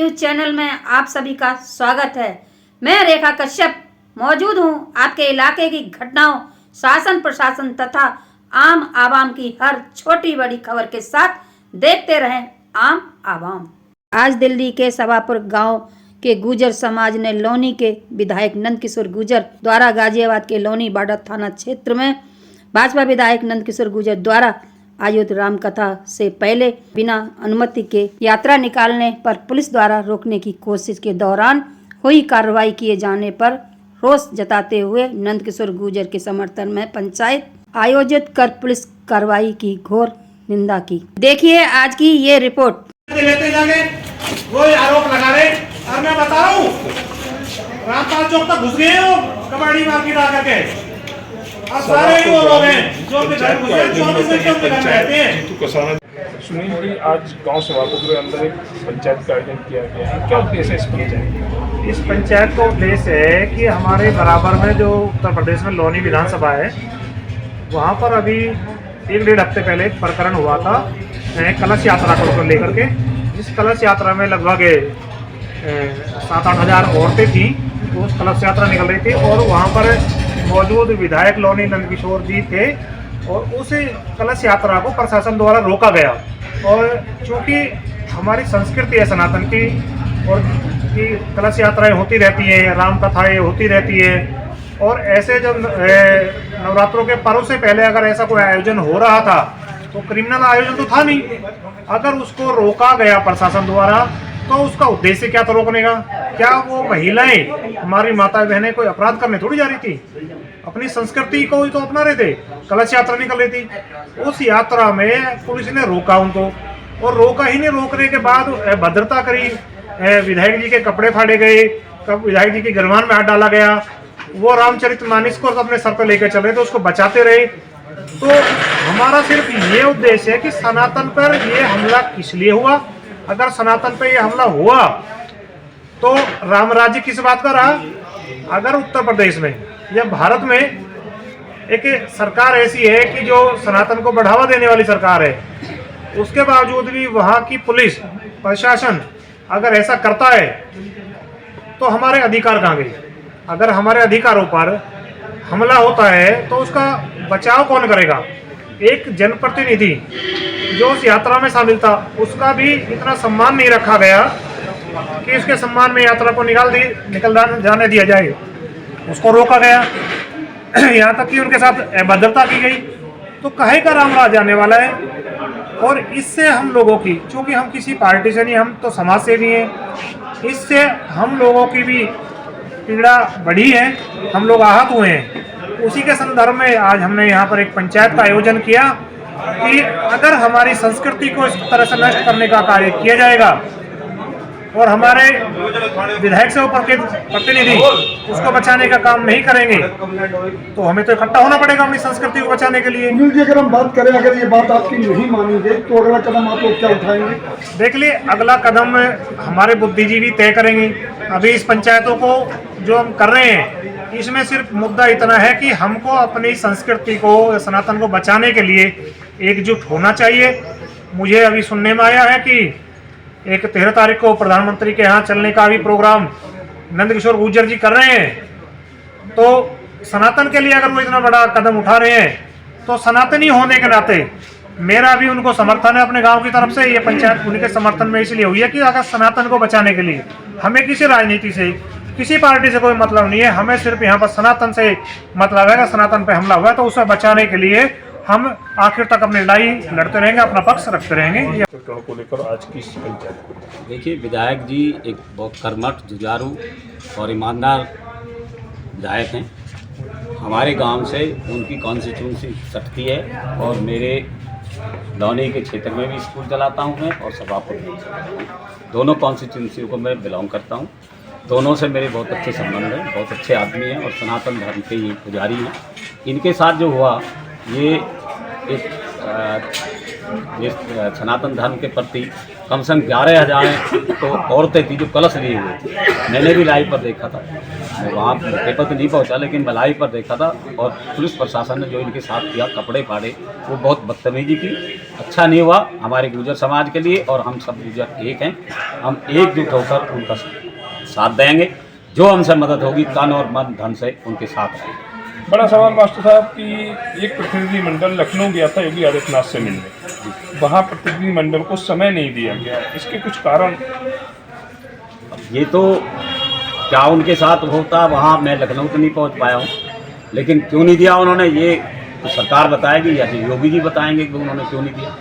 News channel में आप सभी का स्वागत है। मैं रेखा कश्यप मौजूद हूं आपके इलाके की घटनाओं, शासन प्रशासन तथा आम आवाम की हर छोटी बड़ी खबर के साथ देखते रहें आम आवाम। आज दिल्ली के सभापुर गांव के गुर्जर समाज ने लोनी के विधायक नंदकिशोर गुर्जर द्वारा गाजियाबाद के लोनी बाडा थाना क्षेत्र में भाजपा विधायक नंदकिशोर गुर्जर द्वारा आयोजित रामकथा से पहले बिना अनुमति के यात्रा निकालने पर पुलिस द्वारा रोकने की कोशिश के दौरान हुई कार्रवाई किए जाने पर रोष जताते हुए नंदकिशोर गुर्जर के समर्थन में पंचायत आयोजित कर पुलिस कार्रवाई की घोर निंदा की। देखिए आज की ये रिपोर्ट। लेते जाके वो आरोप लगा रहे और मैं बता रहा हूँ रामपाल चौक तक घुस गए हो कबाड़ी मार्केट आकर के और सारे ही वो लोग हैं जो अपने घर घुसे 24 घंटे अपने घर में रहते हैं। सुनील जी, आज गांव सभापुर के अंदर एक पंचायत का आयोजन किया गया है, क्या उद्देश्य है इस पंचायत? इस पंचायत का उद्देश्य है कि हमारे बराबर में जो उत्तर प्रदेश में लोनी विधानसभा है वहाँ पर अभी 1-1.5 हफ्ते पहले एक प्रकरण हुआ था कलश यात्रा को लेकर के। जिस कलश यात्रा में लगभग 7-8 हज़ार औरतें थीं, उस कलश यात्रा निकल रही थी और वहाँ पर मौजूद विधायक लोनी नंदकिशोर जी थे और उस कलश यात्रा को प्रशासन द्वारा रोका गया। और चूँकि हमारी संस्कृति है सनातन की और कि कलश यात्राएं होती रहती हैं, राम कथाएँ होती रहती है और ऐसे जब नवरात्रों के पर्व से पहले अगर ऐसा कोई आयोजन हो रहा था तो क्रिमिनल आयोजन तो था नहीं। अगर उसको रोका गया प्रशासन द्वारा तो उसका उद्देश्य क्या था रोकने का? क्या वो महिलाएं हमारी माता बहनें कोई अपराध करने थोड़ी जा रही थी? अपनी संस्कृति को ही तो अपना रहे थे। कलश यात्रा निकल रही थी, उस यात्रा में पुलिस ने रोका उनको और रोका ही नहीं। रोकने के बाद भद्रता करी, विधायक जी के कपड़े फाड़े गए, विधायक जी की गिरबान में हाथ डाला गया। वो रामचरितमानस को अपने सर पर लेकर चल रहे थे, उसको बचाते रहे। तो हमारा सिर्फ ये उद्देश्य है कि सनातन पर ये हमला किस लिए हुआ। अगर सनातन पे ये हमला हुआ तो राम राज्य किस बात का रहा? अगर उत्तर प्रदेश में या भारत में एक सरकार ऐसी है कि जो सनातन को बढ़ावा देने वाली सरकार है, उसके बावजूद भी वहाँ की पुलिस प्रशासन अगर ऐसा करता है तो हमारे अधिकार कहाँ गए? अगर हमारे अधिकारों पर हमला होता है तो उसका बचाव कौन करेगा? एक जनप्रतिनिधि जो उस यात्रा में शामिल था उसका भी इतना सम्मान नहीं रखा गया कि उसके सम्मान में यात्रा को निकल जाने दिया जाए। उसको रोका गया, यहाँ तक कि उनके साथ अभद्रता की गई। तो कहे का राम राज आने वाला है। और इससे हम लोगों की, चूँकि हम किसी पार्टी से नहीं, हम तो समाज सेवी हैं, इससे हम लोगों की भी पीड़ा बढ़ी है, हम लोग आहत हुए हैं। उसी के संदर्भ में आज हमने यहाँ पर एक पंचायत का आयोजन किया कि अगर हमारी संस्कृति को इस तरह से नष्ट करने का कार्य किया जाएगा और हमारे विधायक से ऊपर के प्रतिनिधि उसको बचाने का काम नहीं करेंगे तो हमें तो इकट्ठा होना पड़ेगा अपनी संस्कृति को बचाने के लिए। सुनील जी, अगर हम बात करें, अगर ये बात आपकी नहीं मानी गई तो अगला कदम आप लोग क्या उठाएंगे? देख लिए, अगला कदम हमारे बुद्धिजीवी तय करेंगे। अभी इस पंचायतों को जो हम कर रहे हैं इसमें सिर्फ मुद्दा इतना है कि हमको अपनी संस्कृति को, सनातन को बचाने के लिए एकजुट होना चाहिए। मुझे अभी सुनने में आया है कि एक 13 तारीख को प्रधानमंत्री के यहाँ चलने का भी प्रोग्राम नंदकिशोर गुर्जर जी कर रहे हैं। तो सनातन के लिए अगर वो इतना बड़ा कदम उठा रहे हैं तो सनातनी होने के नाते मेरा भी उनको समर्थन है अपने गांव की तरफ से। ये पंचायत उनके समर्थन में इसलिए हुई है कि अगर सनातन को बचाने के लिए हमें किसी राजनीति से, किसी पार्टी से कोई मतलब नहीं है, हमें सिर्फ यहाँ पर सनातन से मतलब है। सनातन पे हमला हुआ है तो उसे बचाने के लिए हम आखिर तक अपनी लड़ाई लड़ते रहेंगे, अपना पक्ष रखते रहेंगे। को लेकर आज की पंचायत, देखिए, विधायक जी एक बहुत कर्मठ, जुझारू और ईमानदार विधायक हैं। हमारे गांव से उनकी कॉन्स्टिट्यूंसी सटती है और मेरे लौनी के क्षेत्र में भी स्कूल चलाता हूं मैं और सभापुर में चलाता हूं। दोनों कॉन्स्टिट्यूंसी को मैं बिलोंग करता हूं। दोनों से मेरे बहुत अच्छे संबंध हैं, बहुत अच्छे आदमी हैं और सनातन धर्म के ये पुजारी हैं। इनके साथ जो हुआ ये एक ये सनातन धर्म के प्रति कम से कम 11,000 तो औरतें थी जो कलश लिए हुए थी। मैंने भी लाइव पर देखा था, मैं वहाँ पेपर तो नहीं पहुँचा लेकिन मैं लाइव पर देखा था। और पुलिस प्रशासन ने जो इनके साथ किया, कपड़े फाड़े, वो बहुत बदतमीजी की। अच्छा नहीं हुआ हमारे गुर्जर समाज के लिए, और हम सब गुर्जर एक हैं, हम एकजुट होकर उनका साथ देंगे। जो हमसे मदद होगी तन और मन धन से उनके साथ रहेंगे। बड़ा सवाल मास्टर साहब कि एक प्रतिनिधिमंडल लखनऊ गया था योगी आदित्यनाथ से मिलने, वहाँ प्रतिनिधिमंडल को समय नहीं दिया गया, इसके कुछ कारण? ये तो क्या उनके साथ होता, वहाँ मैं लखनऊ तो नहीं पहुँच पाया हूँ, लेकिन क्यों नहीं दिया उन्होंने ये तो सरकार बताएगी या फिर योगी जी बताएंगे कि उन्होंने क्यों नहीं दिया।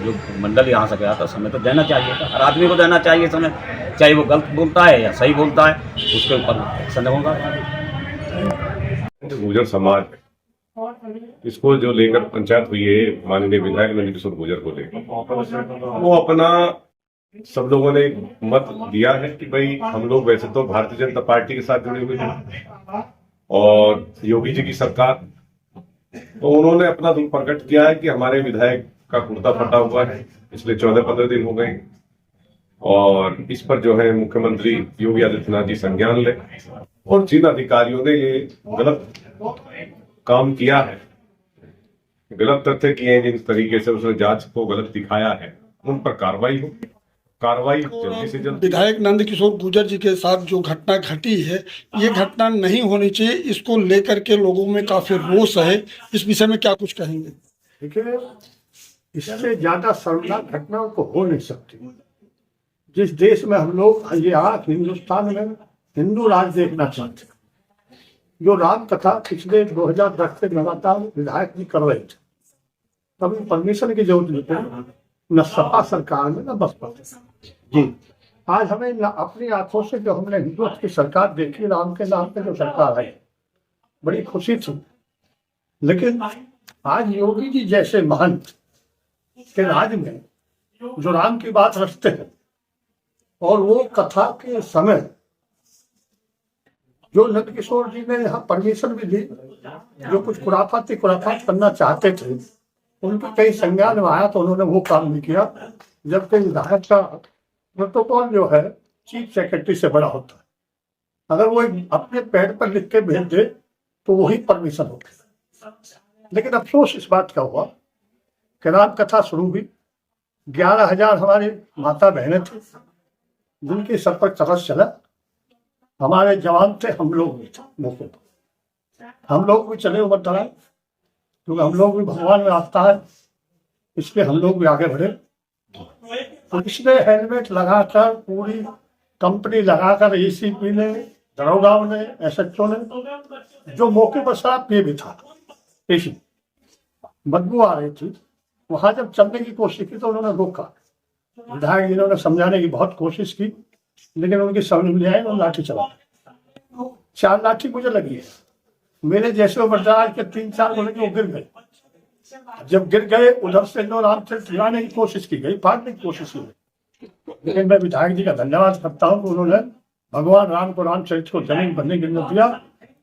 जो मंडल यहाँ से गया था, समय तो देना चाहिए था, हर आदमी को देना चाहिए समय, चाहे वो गलत बोलता है या सही बोलता है, उसके ऊपर एक्शन होगा। गुर्जर समाज इसको जो लेकर पंचायत हुई है माननीय विधायक नंदकिशोर गुर्जर को लेकर, वो अपना सब लोगों ने मत दिया है कि भाई हम लोग वैसे तो भारतीय जनता पार्टी के साथ जुड़े हुए हैं और योगी जी की सरकार, तो उन्होंने अपना दुख प्रकट किया है कि हमारे विधायक का कुर्ता फटा हुआ है, पिछले 14-15 दिन हो गए, और इस पर जो है मुख्यमंत्री योगी आदित्यनाथ जी संज्ञान ले। और जिन अधिकारियों ने ये गलत काम किया है, गलत तथ्य किए हैं, जिस तरीके से उसने जांच को गलत दिखाया है, उन पर कार्रवाई हो, कार्रवाई जल्दी से जल्दी। विधायक नंदकिशोर गुर्जर जी के साथ जो घटना घटी है, ये घटना नहीं होनी चाहिए, इसको लेकर के लोगों में काफी रोष है। इस विषय में क्या कुछ कहेंगे? देखिए, इससे ज्यादा शर्मनाक घटना तो हो नहीं सकती। जिस देश में हम लोग ये आज हिंदुस्तान में हिंदू राज देखना चाहते हैं, जो राम कथा पिछले 2010 से लगातार विधायक जी कर रहे थे, तभी परमिशन की जरूरत नहीं पड़ी, न सपा सरकार में न बसपा जी। आज हमें न अपनी आंखों से जो हमने हिंदुत्व की सरकार देखी, राम के नाम पे जो सरकार आई, बड़ी खुशी थी। लेकिन आज योगी जी जैसे महंत के राज में जो राम की बात रखते हैं, और वो कथा के समय जो नंदकिशोर जी ने यहाँ परमिशन भी दी, जो कुछ खुराफात करना चाहते थे, उनके कई संज्ञान में आया तो उन्होंने वो काम नहीं किया। जबकि विधायक का प्रोटोकॉल जो है चीफ सेक्रेटरी से बड़ा होता है, अगर वो अपने पैड पर लिख के भेज दे तो वही परमिशन होगी। लेकिन अफसोस इस बात का हुआ कि राम कथा शुरू हुई, 11,000 हमारी माता बहनें थी जिनके सर पर तरस चला। हमारे जवान थे, हम लोग भी थे मौके पर, हम लोग भी चले उबर डराए, क्योंकि हम लोग भी भगवान में आस्था है, इसलिए हम लोग भी आगे बढ़े। तो इसने हेलमेट लगाकर, पूरी कंपनी लगाकर, एसीपी ने, दरोगाओं ने, एसएचओ ने, जो मौके पर शराब पिए भी था, एसी बदबू आ रही थी, वहां जब चलने की कोशिश की तो उन्होंने रोका। विधायक जिन्होंने समझाने की बहुत कोशिश की, लेकिन उनकी समझ में आई, उन्होंने लाठी चला। 4 लाठी मुझे लगी है, मेरे जैसे उम्रदार के 3-4 को लगे, वो गिर गए। जब गिर गए, उधर से जो रामचरित दिलाने की कोशिश की गई, फाड़ने की कोशिश की गई, लेकिन मैं विधायक जी का धन्यवाद करता हूँ कि उन्होंने भगवान राम को रामचरित को जमीन बनने गिरने दिया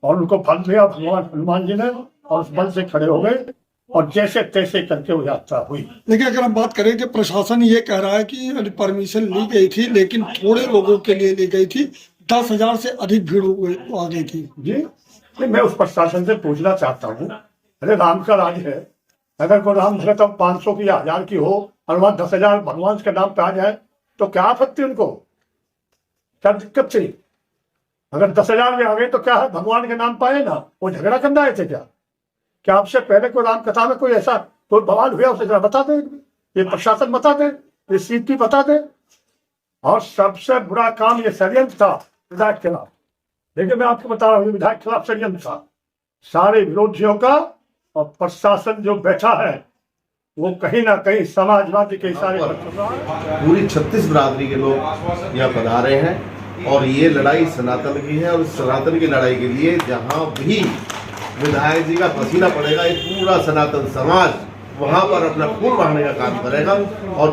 और उनको फल दिया भगवान हनुमान जी ने, और उस बल से खड़े हो गए और जैसे तैसे करके वो यात्रा हुई। लेकिन अगर हम बात करें कि प्रशासन ये कह रहा है कि परमिशन ली गई थी, लेकिन थोड़े लोगों के लिए ली गई थी, 10,000 से अधिक भीड़ आ गई थी। जी, मैं उस प्रशासन से पूछना चाहता हूँ, अरे राम का राज है, अगर कोई राम भगत 500 की या 1000 की हो और वहां 10,000 भगवान के नाम पे आ जाए तो क्या आपत्ति, उनको क्या दिक्कत थी? अगर 10,000 में आ गए तो क्या है, भगवान के नाम पाए ना, वो झगड़ा करना आए थे क्या आपसे पहले कोई राम कथा में कोई ऐसा कोई बवाल हुआ, उसे जरा बता दे, ये प्रशासन बता दे, ये सीपी बता दे। और सबसे बुरा काम ये षड्यंत्र था विधायक के खिलाफ। देखिए, मैं आपको बता रहा हूँ, विधायक के खिलाफ षड्यंत्र था सारे विरोधियों का, और प्रशासन जो बैठा है वो कहीं ना कहीं समाजवादी के इशारे पर। पूरी 36 बिरादरी के लोग यहाँ पधारे हैं और ये लड़ाई सनातन की है, और इस सनातन की लड़ाई के लिए जहाँ भी विधायक जी का पसीना पड़ेगा, ये पूरा सनातन समाज वहाँ पर अपना खून बहाने का काम करेगा। और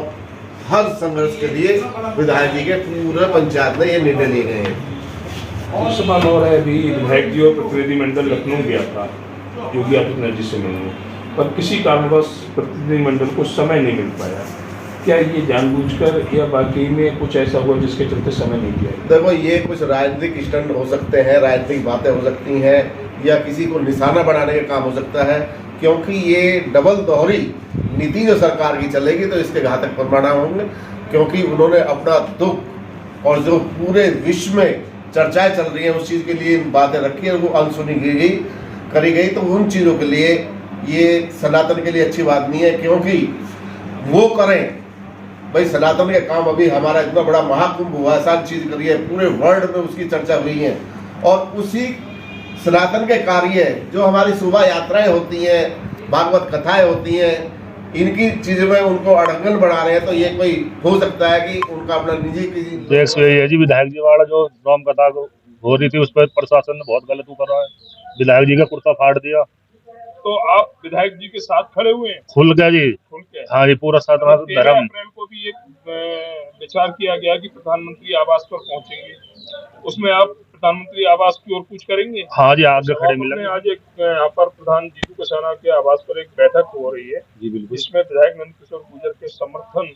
हर संघर्ष के लिए विधायक जी के पूरे पंचायत में ये निर्णय लिए गए हैं। कुछ सवाल हो रहा है, अभी विधायक जी और प्रतिनिधिमंडल लखनऊ गया था योगी आदित्यनाथ जी से मिलने, पर किसी कारणवश प्रतिनिधिमंडल को समय नहीं मिल पाया। क्या ये जानबूझकर या वाकई में कुछ ऐसा हुआ जिसके चलते समय नहीं दिया गया? देखो, ये कुछ राजनीतिक स्टंट हो सकते हैं, राजनीतिक बातें हो सकती हैं, या किसी को निशाना बनाने का काम हो सकता है, क्योंकि ये डबल दोहरी नीति जो सरकार की चलेगी तो इसके घातक परिणाम होंगे। क्योंकि उन्होंने अपना दुख और जो पूरे विश्व में चर्चाएं चल रही हैं उस चीज़ के लिए बातें रखी है, वो अनसुनी करी गई, तो उन चीज़ों के लिए ये सनातन के लिए अच्छी बात नहीं है। क्योंकि वो करें भाई, सनातन के काम, अभी हमारा इतना बड़ा महाकुंभ हुआ, सारी चीज करी है, पूरे वर्ल्ड में उसकी चर्चा हुई है, और उसी सनातन के कार्य जो हमारी शोभा यात्राएं होती हैं, भागवत कथाएं होती हैं, इनकी चीजों में उनको अड़ंगन बना रहे हैं, तो ये कोई हो सकता है कि उनका अपना निजी किसी देश में है जी, विधायक जी वाला जो राम कथा हो रही थी उस पर प्रशासन ने बहुत गलत कर रहा है। विधायक जी का कुर्ता फाड़ दिया। तो आप विधायक जी के साथ खड़े हुए हैं? खुल गया जी। खुल के? हाँ जी, पूरा 17 धर्म। 13 अप्रैल को भी एक विचार किया गया कि प्रधानमंत्री आवास पर पहुंचेंगे, उसमें आप प्रधानमंत्री आवास की ओर कूच करेंगे? हाँ जी, आगे खड़े मिलेंगे। आज एक यहाँ पर प्रधान जीतू कसाना के आवास पर एक बैठक हो रही है जी, बिल्कुल। जिसमें विधायक नंदकिशोर गुर्जर के समर्थन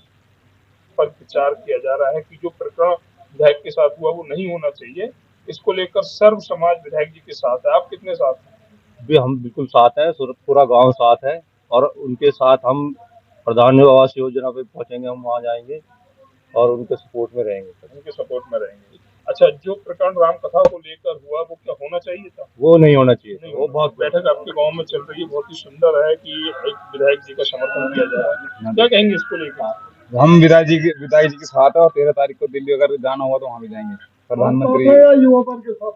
पर विचार किया जा रहा है कि जो प्रकरण विधायक के साथ हुआ वो नहीं होना चाहिए। इसको लेकर सर्व समाज विधायक जी के साथ है। आप कितने साथ हैं? भी हम बिल्कुल साथ हैं, पूरा गांव साथ है, और उनके साथ हम प्रधानमंत्री आवास योजना पे पहुंचेंगे, हम वहां जाएंगे और उनके सपोर्ट में रहेंगे। उनके सपोर्ट में रहेंगे। अच्छा, जो प्रकरण राम कथा को लेकर हुआ वो क्या होना चाहिए था? वो नहीं होना चाहिए। नहीं, वो बहुत बैठक आपके गांव में चल रही है, बहुत ही सुंदर है कि एक विधायक जी का समर्थन किया जा रहा है। क्या कहेंगे इसको लेकर? हम विधायक जी के साथ है, और 13 तारीख को दिल्ली अगर जाना होगा तो वहाँ भी जाएंगे। प्रधानमंत्री,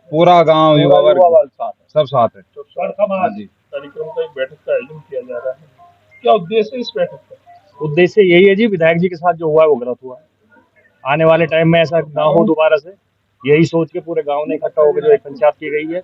पूरा गांव, युवा वर्ग सब साथ है। तो समाज कार्यक्रम का एक बैठक का आयोजन किया जा रहा है। क्या उद्देश्य है इस बैठक का? उद्देश्य यही है जी, विधायक जी के साथ जो हुआ है वो गलत हुआ है। आने वाले टाइम में ऐसा ना हो दोबारा से, यही सोच के पूरे गांव ने इकट्ठा होकर जो एक पंचायत की गई है